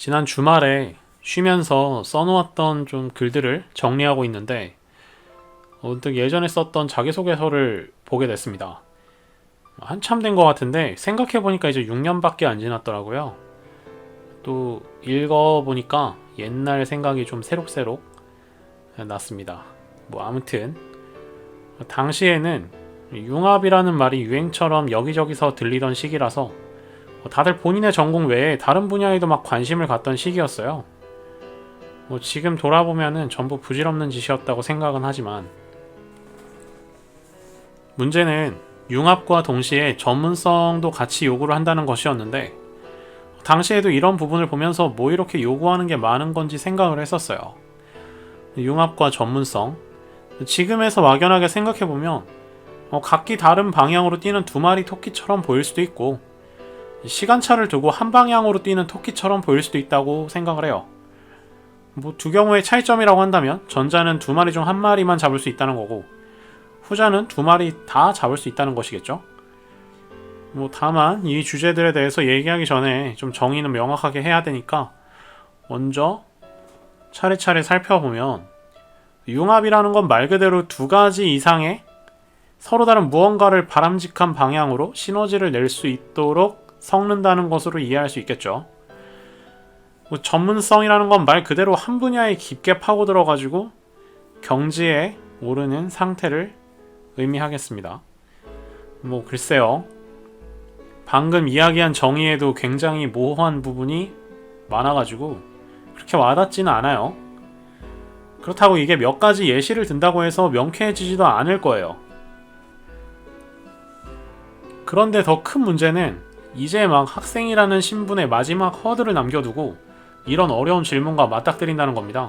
지난 주말에 쉬면서 써놓았던 좀 글들을 정리하고 있는데 문득 예전에 썼던 자기소개서를 보게 됐습니다. 한참 된 것 같은데 생각해보니까 이제 6년밖에 안 지났더라고요. 또 읽어보니까 옛날 생각이 좀 새록새록 났습니다. 뭐 아무튼 당시에는 융합이라는 말이 유행처럼 여기저기서 들리던 시기라서 다들 본인의 전공 외에 다른 분야에도 막 관심을 갖던 시기였어요. 지금 돌아보면은 전부 부질없는 짓이었다고 생각은 하지만 문제는 융합과 동시에 전문성도 같이 요구를 한다는 것이었는데 당시에도 이런 부분을 보면서 뭐 이렇게 요구하는 게 많은 건지 생각을 했었어요. 융합과 전문성, 지금에서 막연하게 생각해보면 각기 다른 방향으로 뛰는 두 마리 토끼처럼 보일 수도 있고 시간차를 두고 한 방향으로 뛰는 토끼처럼 보일 수도 있다고 생각을 해요. 두 경우의 차이점이라고 한다면 전자는 두 마리 중 한 마리만 잡을 수 있다는 거고 후자는 두 마리 다 잡을 수 있다는 것이겠죠. 다만 이 주제들에 대해서 얘기하기 전에 좀 정의는 명확하게 해야 되니까 먼저 차례차례 살펴보면 융합이라는 건 말 그대로 두 가지 이상의 서로 다른 무언가를 바람직한 방향으로 시너지를 낼 수 있도록 섞는다는 것으로 이해할 수 있겠죠. 전문성이라는 건 말 그대로 한 분야에 깊게 파고들어가지고 경지에 오르는 상태를 의미하겠습니다. 글쎄요. 방금 이야기한 정의에도 굉장히 모호한 부분이 많아가지고 그렇게 와닿지는 않아요. 그렇다고 이게 몇 가지 예시를 든다고 해서 명쾌해지지도 않을 거예요. 그런데 더 큰 문제는 이제 막 학생이라는 신분의 마지막 허들을 남겨두고 이런 어려운 질문과 맞닥뜨린다는 겁니다.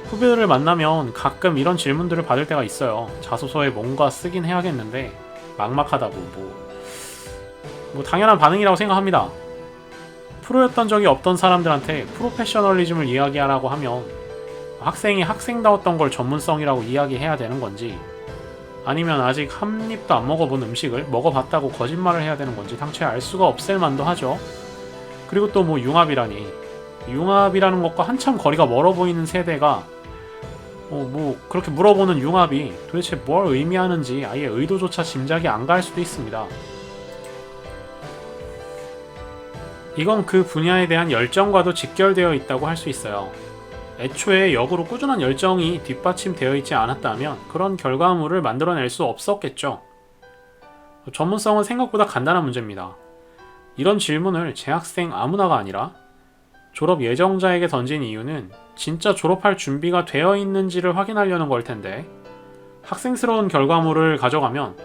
후배들을 만나면 가끔 이런 질문들을 받을 때가 있어요. 자소서에 뭔가 쓰긴 해야겠는데 막막하다고 당연한 반응이라고 생각합니다. 프로였던 적이 없던 사람들한테 프로페셔널리즘을 이야기하라고 하면 학생이 학생다웠던 걸 전문성이라고 이야기해야 되는 건지 아니면 아직 한 입도 안 먹어본 음식을 먹어봤다고 거짓말을 해야 되는 건지 당최 알 수가 없을 만도 하죠. 그리고 또 융합이라니 융합이라는 것과 한참 거리가 멀어 보이는 세대가 그렇게 물어보는 융합이 도대체 뭘 의미하는지 아예 의도조차 짐작이 안 갈 수도 있습니다. 이건 그 분야에 대한 열정과도 직결되어 있다고 할 수 있어요. 애초에 역으로 꾸준한 열정이 뒷받침되어 있지 않았다면 그런 결과물을 만들어낼 수 없었겠죠. 전문성은 생각보다 간단한 문제입니다. 이런 질문을 재학생 아무나가 아니라 졸업 예정자에게 던진 이유는 진짜 졸업할 준비가 되어 있는지를 확인하려는 걸 텐데 학생스러운 결과물을 가져가면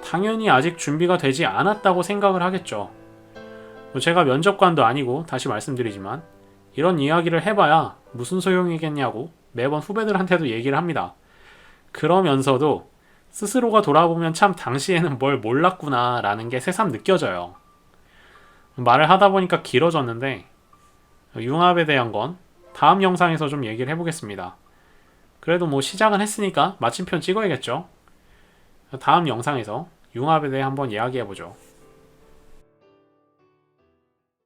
당연히 아직 준비가 되지 않았다고 생각을 하겠죠. 제가 면접관도 아니고 다시 말씀드리지만 이런 이야기를 해봐야 무슨 소용이겠냐고 매번 후배들한테도 얘기를 합니다. 그러면서도 스스로가 돌아보면 참 당시에는 뭘 몰랐구나 라는 게 새삼 느껴져요. 말을 하다 보니까 길어졌는데 융합에 대한 건 다음 영상에서 좀 얘기를 해보겠습니다. 그래도 시작은 했으니까 마침표 찍어야겠죠. 다음 영상에서 융합에 대해 한번 이야기해보죠.